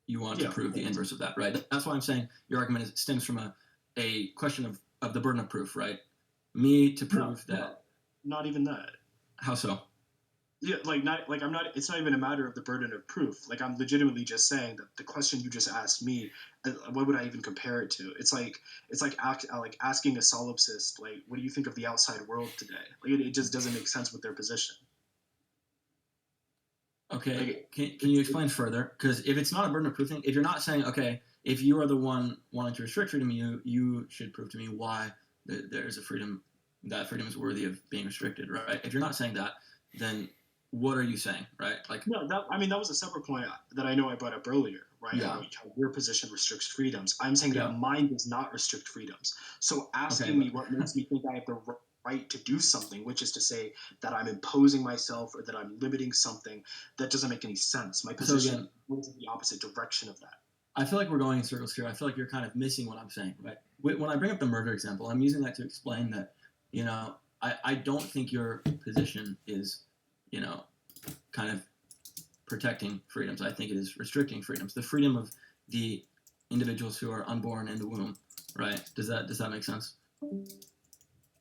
you want to prove the inverse of that, right? That's why I'm saying your argument stems from a question of the burden of proof, right? Me to prove that. Not even that. How so? Yeah, I'm not. It's not even a matter of the burden of proof. Like I'm legitimately just saying that the question you just asked me, what would I even compare it to? It's like asking a solipsist, like, what do you think of the outside world today? Like it just doesn't make sense with their position. Okay, can you explain further? Because if it's not a burden of proof thing, if you're not saying, okay, if you are the one wanting to restrict freedom, you should prove to me why there's a freedom, that freedom is worthy of being restricted, right? If you're not saying that, then what are you saying, right? Like no, that was a separate point that I know I brought up earlier, right? Yeah. How your position restricts freedoms. I'm saying that mine does not restrict freedoms. So asking me what makes me think I have the right to do something, which is to say that I'm imposing myself or that I'm limiting something, that doesn't make any sense. My position goes in the opposite direction of that. I feel like we're going in circles here. I feel like you're kind of missing what I'm saying, right? When I bring up the murder example, I'm using that to explain that, I don't think your position is, kind of protecting freedoms. I think it is restricting freedoms. The freedom of the individuals who are unborn in the womb, right? Does that make sense?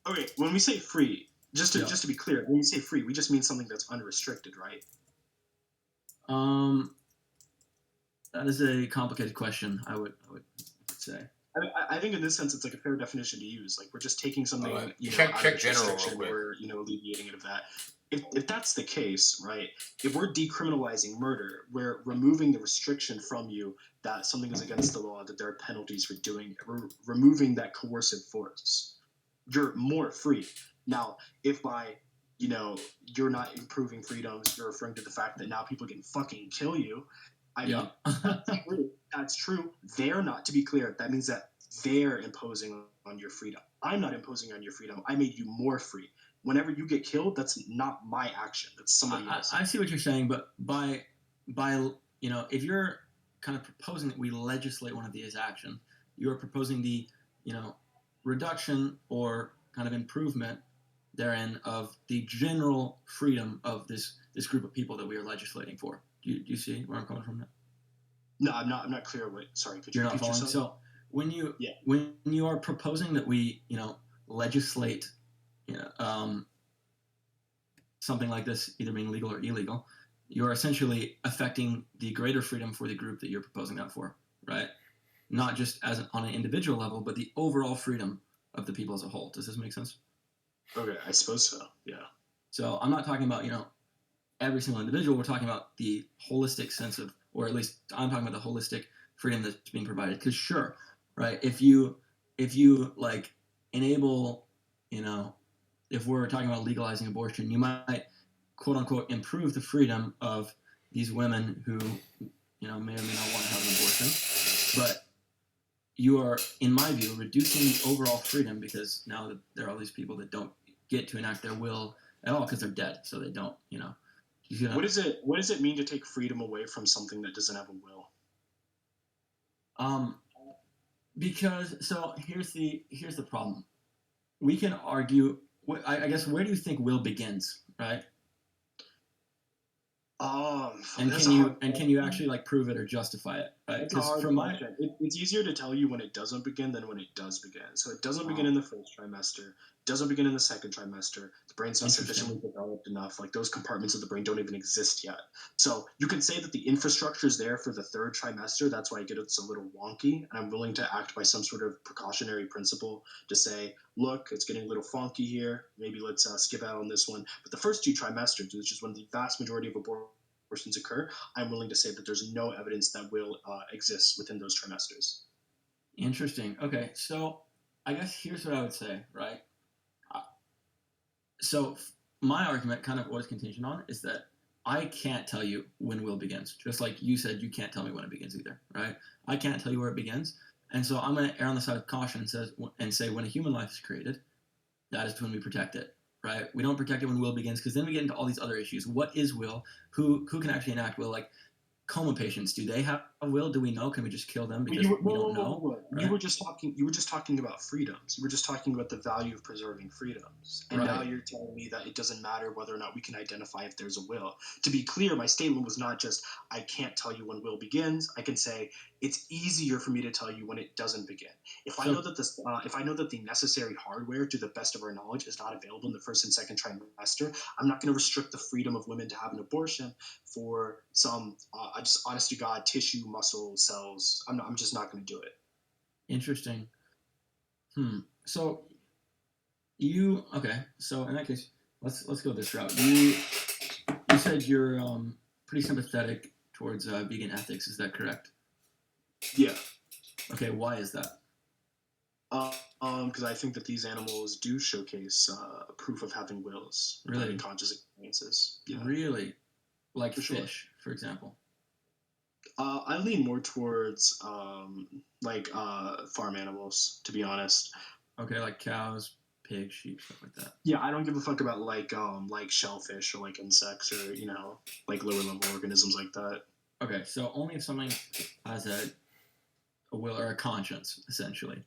Okay, when we say free, just to be clear, when we say free, we just mean something that's unrestricted, right? That is a complicated question. I would say. I think in this sense, it's like a fair definition to use. Like we're just taking something, check general real quick. Or alleviating it of that. If that's the case, right? If we're decriminalizing murder, we're removing the restriction from you that something is against the law, that there are penalties for doing it. We're removing that coercive force. You're more free. Now, if by you're not improving freedoms, you're referring to the fact that now people can fucking kill you. I mean, that's true. They're not. To be clear, that means that they're imposing on your freedom. I'm not imposing on your freedom. I made you more free. Whenever you get killed, that's not my action. That's somebody else. I see what you're saying, but by if you're kind of proposing that we legislate one of these actions, you're proposing the reduction or kind of improvement therein of the general freedom of this group of people that we are legislating for. Do you see where I'm coming from? No, I'm not clear. Sorry, could you You're not repeat following. yourself? So when you Yeah. when you are proposing that we legislate something like this either being legal or illegal, you're essentially affecting the greater freedom for the group that you're proposing that for, right? Not just on an individual level, but the overall freedom of the people as a whole. Does this make sense? Okay, I suppose so. Yeah. So I'm not talking about every single individual. We're talking about the holistic sense of, or at least I'm talking about the holistic freedom that's being provided. Because sure, right? If you like enable, if we're talking about legalizing abortion, you might quote unquote improve the freedom of these women who may or may not want to have an abortion, but you are, in my view, reducing the overall freedom because now there are all these people that don't get to enact their will at all because they're dead, so they don't. What does it mean to take freedom away from something that doesn't have a will? Because here's the problem. We can argue. I guess where do you think will begins, right? And can you actually like prove it or justify it? Right? It's a hard question. It's easier to tell you when it doesn't begin than when it does begin. So it doesn't begin in the first trimester. It doesn't begin in the second trimester. The brain's not sufficiently developed enough. Like those compartments of the brain don't even exist yet. So you can say that the infrastructure is there for the third trimester. That's why it's a little wonky. And I'm willing to act by some sort of precautionary principle to say, look, it's getting a little funky here. Maybe let's skip out on this one. But the first two trimesters, which is when the vast majority of abortions occur, I'm willing to say that there's no evidence that will exists within those trimesters. Interesting. Okay, so I guess here's what I would say, right? So my argument, kind of what it's contingent on, is that I can't tell you when will begins. Just like you said, you can't tell me when it begins either, right? I can't tell you where it begins, and so I'm going to err on the side of caution and say when a human life is created, that is when we protect it. Right? We don't protect it when will begins because then we get into all these other issues. What is will? Who can actually enact will? Like coma patients, do they have a will? Do we know? Can we just kill them because we don't know? Right? You were just talking about freedoms. You were just talking about the value of preserving freedoms, and now you're telling me that it doesn't matter whether or not we can identify if there's a will. To be clear, my statement was not just I can't tell you when will begins. I can say it's easier for me to tell you when it doesn't begin. If I know that the necessary hardware, to the best of our knowledge, is not available in the first and second trimester, I'm not going to restrict the freedom of women to have an abortion for some just honest to God tissue, muscle, cells. I'm just not going to do it. Interesting. So so in that case, let's go this route. You said you're pretty sympathetic towards vegan ethics. Is that correct? Yeah. Okay, why is that? Because I think that these animals do showcase proof of having wills, really conscious experiences. Yeah. Really, like fish, for example. I lean more towards farm animals, to be honest. Okay, like cows, pigs, sheep, stuff like that. Yeah, I don't give a fuck about like shellfish or like insects or like lower level organisms like that. Okay, so only if something has a will or a conscience, essentially.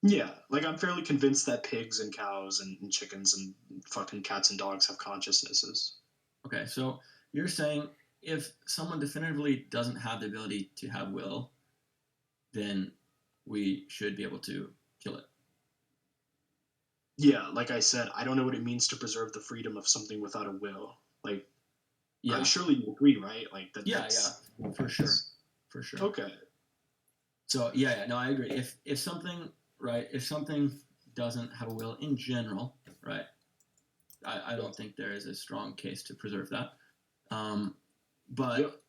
Yeah, like I'm fairly convinced that pigs and cows and chickens and fucking cats and dogs have consciousnesses. Okay, so you're saying if someone definitively doesn't have the ability to have will, then we should be able to kill it. Yeah, like I said, I don't know what it means to preserve the freedom of something without a will. Like, yeah, surely you agree, right? Like that. Yeah, for sure. Okay. So no, I agree. If something doesn't have a will in general, right? I don't think there is a strong case to preserve that. But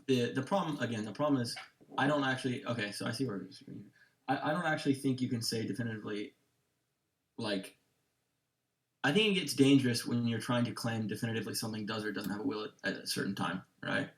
the problem is I don't actually. Okay, so I see where we're disagreeing. I don't actually think you can say definitively. Like, I think it gets dangerous when you're trying to claim definitively something does or doesn't have a will at a certain time, right?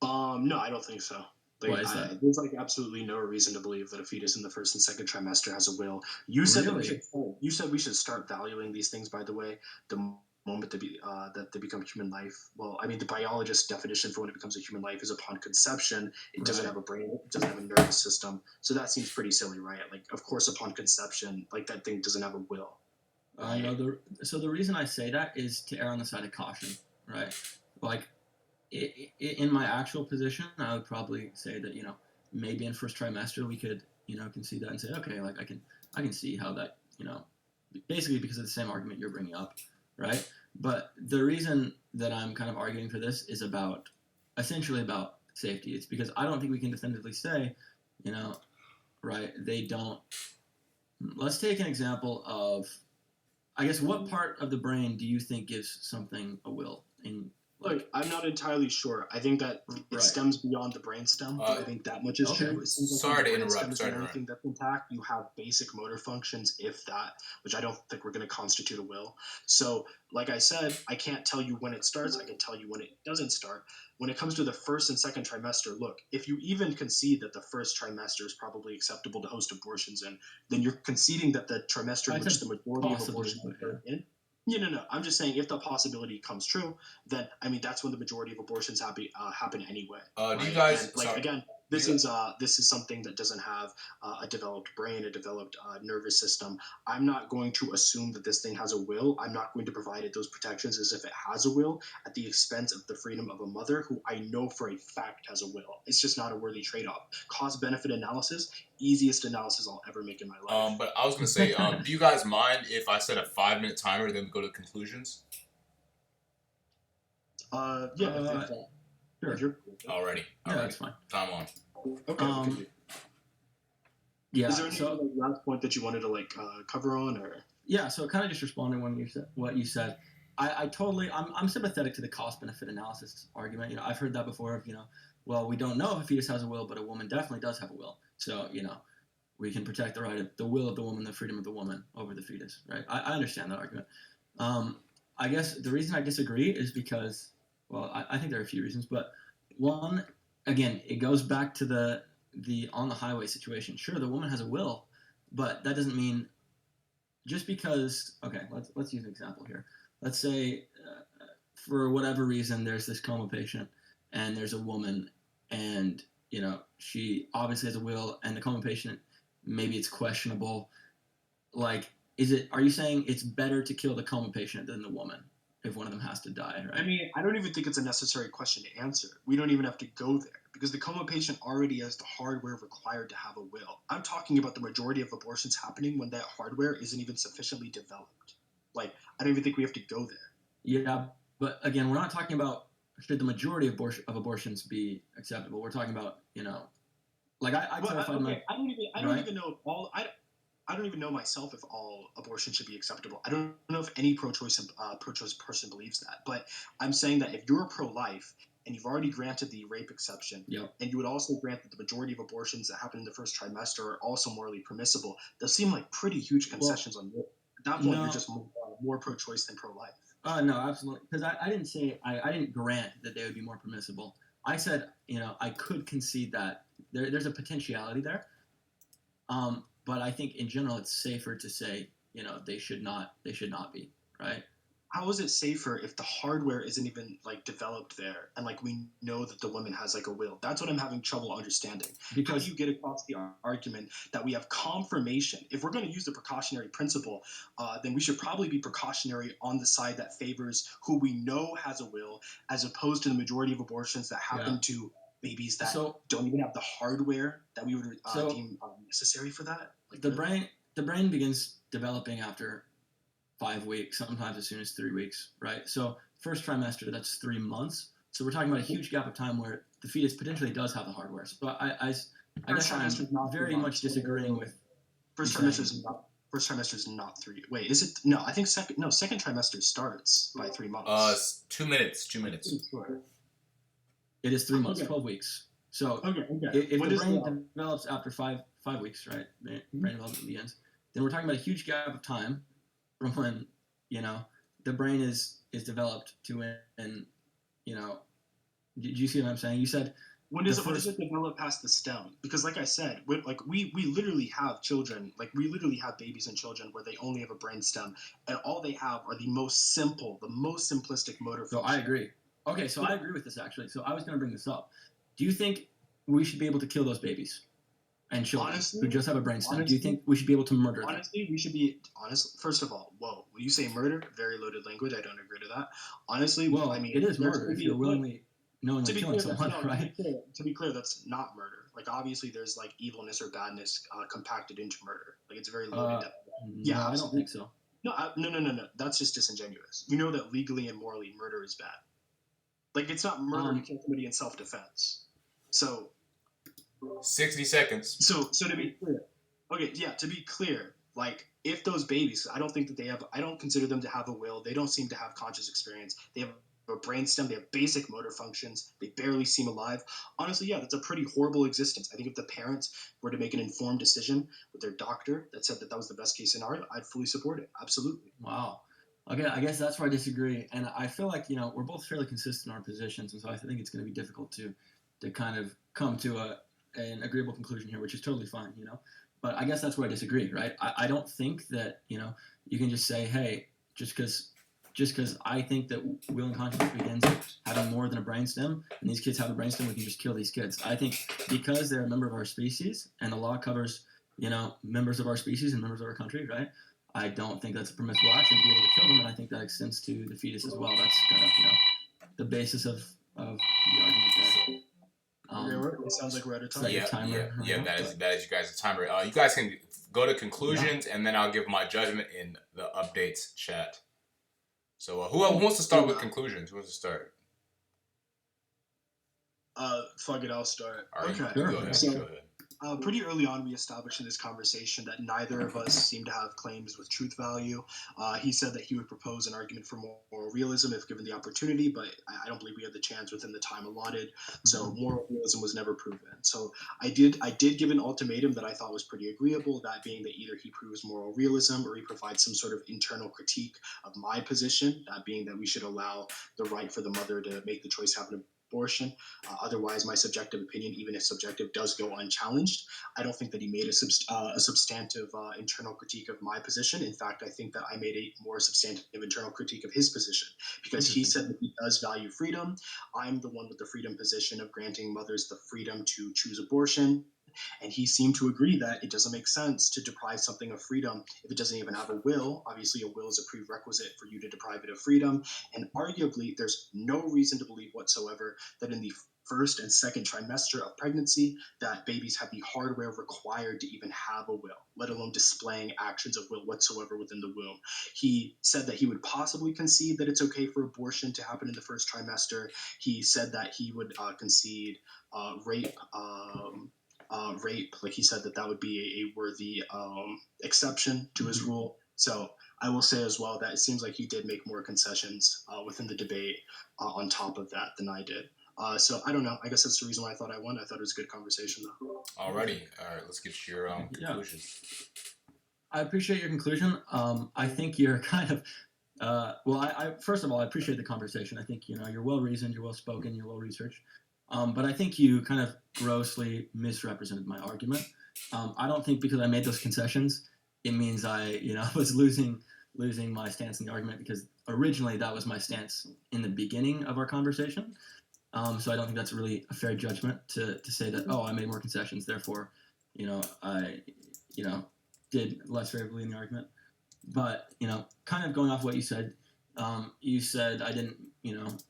No, I don't think so. Why is that? There's like absolutely no reason to believe that a fetus in the first and second trimester has a will. You said that we Really? should. You said we should start valuing these things. By the way, the moment that they become human life. Well, I mean, the biologist's definition for when it becomes a human life is upon conception. It doesn't Right. have a brain. It doesn't have a nervous system. So that seems pretty silly, right? Like, of course, upon conception, like that thing doesn't have a will, No, right? the reason I say that is to err on the side of caution, right? Like in my actual position, I would probably say that maybe in first trimester we could concede that and say okay, like I can see how that basically because of the same argument you're bringing up, right? But the reason that I'm kind of arguing for this is essentially about safety. It's because I don't think we can definitively say, right? They don't. Let's take an example of, I guess, what part of the brain do you think gives something a will? In Look, I'm not entirely sure. I think that it right. stems beyond the brainstem. I think that much is Okay. true. It seems like Sorry to when the interrupt. brainstem is Sorry the to only interrupt. thing that's intact. You have basic motor functions, if that, which I don't think we're going to constitute a will. So, like I said, I can't tell you when it starts. I can tell you when it doesn't start. When it comes to the first and second trimester, look, if you even concede that the first trimester is probably acceptable to host abortions in, then you're conceding that the trimester in I which said the majority of possibly, abortions but occur in. No. I'm just saying if the possibility comes true, then I mean that's when the majority of abortions happen anyway. Do you Right? guys? And like Sorry. again, Do you, this is something that doesn't have a developed brain, a developed nervous system. I'm not going to assume that this thing has a will. I'm not going to provide it those protections as if it has a will at the expense of the freedom of a mother who I know for a fact has a will. It's just not a worthy trade-off. Cost benefit analysis, easiest analysis I'll ever make in my life. but I was gonna say, do you guys mind if I set a 5-minute timer, then we go to conclusions? Yeah, if sure. you're Alrighty. Yeah, that's fine. Time on. okay. Yeah. Is there any last point that you wanted to cover on, or? Yeah. So kind of just responding when you said what you said. I totally I'm sympathetic to the cost benefit analysis argument. I've heard that before of well, we don't know if a fetus has a will, but a woman definitely does have a will. So we can protect the will of the woman, the freedom of the woman over the fetus, right? I understand that argument. I guess the reason I disagree is because, well, I think there are a few reasons, but one, again, it goes back to the on the highway situation. Sure, the woman has a will, but that doesn't mean just because. Okay, let's use an example here. Let's say for whatever reason there's this coma patient and there's a woman and she obviously has a will and the coma patient maybe it's questionable. Like, are you saying it's better to kill the coma patient than the woman if one of them has to die, right? I mean, I don't even think it's a necessary question to answer. We don't even have to go there because the coma patient already has the hardware required to have a will. I'm talking about the majority of abortions happening when that hardware isn't even sufficiently developed. Like, I don't even think we have to go there. Yeah, but again, we're not talking about should the majority of abortions be acceptable. We're talking about like I clarified my. I don't even know if all I don't even know myself if all abortion should be acceptable. I don't know if any pro-choice person believes that. But I'm saying that if you're pro-life and you've already granted the rape exception, Yep. and you would also grant that the majority of abortions that happen in the first trimester are also morally permissible, those seem like pretty huge concessions on rape. At that point, you're just more pro-choice than pro-life. No, absolutely. Because I didn't say I didn't grant that they would be more permissible. I said I could concede that there's a potentiality there. But I think in general it's safer to say they should not be, right? How is it safer if the hardware isn't even developed there and we know that the woman has a will? That's what I'm having trouble understanding. Because how do you get across the argument that we have confirmation? If we're going to use the precautionary principle, then we should probably be precautionary on the side that favors who we know has a will, as opposed to the majority of abortions that happen to babies that don't even have the hardware that we would deem necessary for that. The brain begins developing after 5 weeks, sometimes as soon as 3 weeks, right? So first trimester, that's 3 months. So we're talking about a huge gap of time where the fetus potentially does have the hardware. So I guess I'm very much disagreeing with first trimester is not 3. Wait, is it? No, I think second trimester starts by 3 months. 2 minutes. 2 minutes. It is 3 months, 12 weeks. So if the brain develops after 5 weeks, right? Brain development begins. Then we're talking about a huge gap of time from when the brain is developed to when do you see what I'm saying? You said When the does it first. develop past the stem? Because like I said, we literally have children, like we literally have babies and children where they only have a brain stem, and all they have are the most simplistic motor So I function. agree. Okay, so I Yeah. agree with this actually. So I was going to bring this up. Do you think we should be able to kill those babies and children who Honestly, just have a brain stem? Do you honestly, think we should be able to murder them? honestly, we should be honest. First of all, whoa, when you say murder, very loaded language. I don't agree to that. Honestly, I Well, mean, it is there murder could if be you're no, willingly, knowingly to be killing clear, that's someone, no. right? To be clear, that's not murder. Like obviously, there's like evilness or badness compacted into murder. Like it's a very loaded. Uh, Yeah, no, I don't absolutely. think so. No, no. That's just disingenuous. You know that legally and morally, murder is bad. Like it's not murder to Um, kill somebody in self-defense. So, 60 seconds. so to be clear, okay, yeah, to be clear, like if those babies, I don't think that they have. I don't consider them to have a will. They don't seem to have conscious experience. They have a brainstem. They have basic motor functions. They barely seem alive. Honestly, yeah, that's a pretty horrible existence. I think if the parents were to make an informed decision with their doctor that said that that was the best case scenario, I'd fully support it. Absolutely. wow. Okay, I guess that's where I disagree, and I feel like we're both fairly consistent in our positions, and so I think it's going to be difficult to kind of come to an agreeable conclusion here, which is totally fine. But I guess that's where I disagree, right? I don't think that you can just say, hey, just because I think that will and consciousness begins having more than a brainstem, and these kids have a brainstem, we can just kill these kids. I think because they're a member of our species, and the law covers members of our species and members of our country, right? I don't think that's a permissible action to be able to kill them, and I think that extends to the fetus as well. That's kind of the basis of the argument there. Okay, it sounds like we're out of Is that time. your Yeah, timer? yeah, Right yeah. now? That is you guys' timer. You guys can go to conclusions, and then I'll give my judgment in the updates chat. So who wants to start with conclusions? Who wants to start? Fuck it, I'll start. All right, Okay. Sure. go ahead. So, Go ahead. pretty early on, we established in this conversation that neither of us seem to have claims with truth value. He said that he would propose an argument for moral realism if given the opportunity, but I don't believe we had the chance within the time allotted. So moral realism was never proven. So I did give an ultimatum that I thought was pretty agreeable. That being that either he proves moral realism or he provides some sort of internal critique of my position. That being that we should allow the right for the mother to make the choice to have an abortion. Otherwise, my subjective opinion, even if subjective, does go unchallenged. I don't think that he made a substantive internal critique of my position. In fact, I think that I made a more substantive internal critique of his position because he said that he does value freedom. I'm the one with the freedom position of granting mothers the freedom to choose abortion. And he seemed to agree that it doesn't make sense to deprive something of freedom if it doesn't even have a will. Obviously, a will is a prerequisite for you to deprive it of freedom. And arguably, there's no reason to believe whatsoever that in the first and second trimester of pregnancy that babies have the hardware required to even have a will, let alone displaying actions of will whatsoever within the womb. He said that he would possibly concede that it's okay for abortion to happen in the first trimester. He said that he would concede rape rape, like he said that would be a worthy exception to his rule. So I will say as well that it seems like he did make more concessions within the debate on top of that than I did. So I don't know. I guess that's the reason why I thought I won. I thought it was a good conversation, though. Alrighty. All right. Let's get your conclusions. I appreciate your conclusion. I think you're kind of well. I first of all, I appreciate the conversation. I think you're well reasoned, you're well spoken, you're well researched. But I think you kind of grossly misrepresented my argument. I don't think because I made those concessions, it means I was losing my stance in the argument, because originally that was my stance in the beginning of our conversation. So I don't think that's really a fair judgment to say that, I made more concessions, therefore, I did less favorably in the argument. But kind of going off what you said I didn't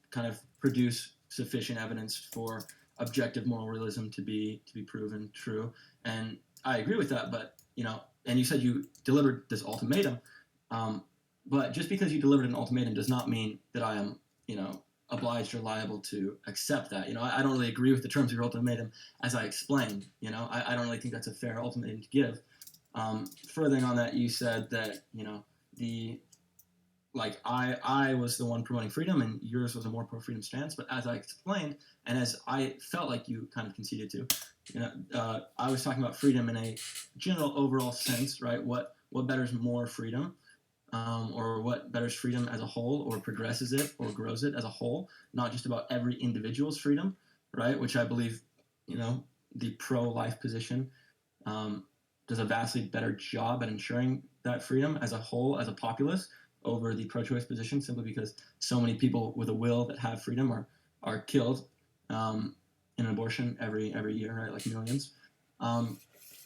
kind of produce sufficient evidence for objective moral realism to be proven true, and I agree with that. But and you said you delivered this ultimatum, but just because you delivered an ultimatum does not mean that I am obliged or liable to accept that. I don't really agree with the terms of your ultimatum, as I explained. I don't really think that's a fair ultimatum to give. Furthering on that, you said that I was the one promoting freedom and yours was a more pro-freedom stance. But as I explained, and as I felt like you kind of conceded to, I was talking about freedom in a general overall sense, right? What betters more freedom, or what betters freedom as a whole, or progresses it or grows it as a whole, not just about every individual's freedom, right? Which I believe the pro-life position does a vastly better job at ensuring that freedom as a whole, as a populace, over the pro-choice position, simply because so many people with a will that have freedom are killed in an abortion every year, right? Like millions. And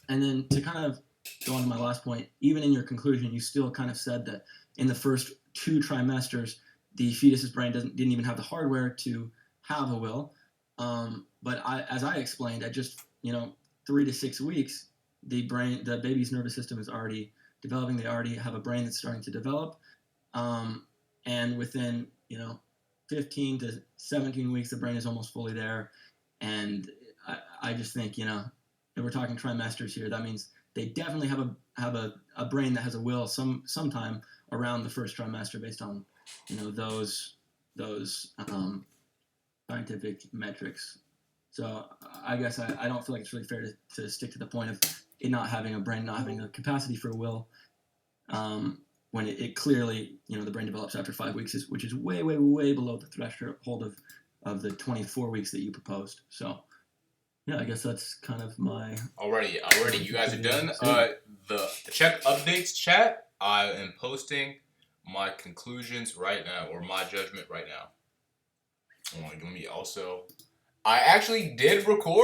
then to kind of go on to my last point, even in your conclusion, you still kind of said that in the first 2 trimesters, the fetus's brain didn't even have the hardware to have a will. But as I explained, at just 3 to 6 weeks, the baby's nervous system is already developing. They already have a brain that's starting to develop, and within 15 to 17 weeks, the brain is almost fully there. And I just think if we're talking trimesters here, that means they definitely have a brain that has a will sometime around the first trimester, based on those scientific metrics. So I guess I don't feel like it's really fair to stick to the point of it not having a brain, not having the capacity for a will, when it clearly, the brain develops after 5 weeks, which is way, way, way below the threshold of the 24 weeks that you proposed. So, yeah, I guess that's kind of my... Already, you guys are done. The check updates chat, I am posting my conclusions right now, or my judgment right now. Let me also... I actually did record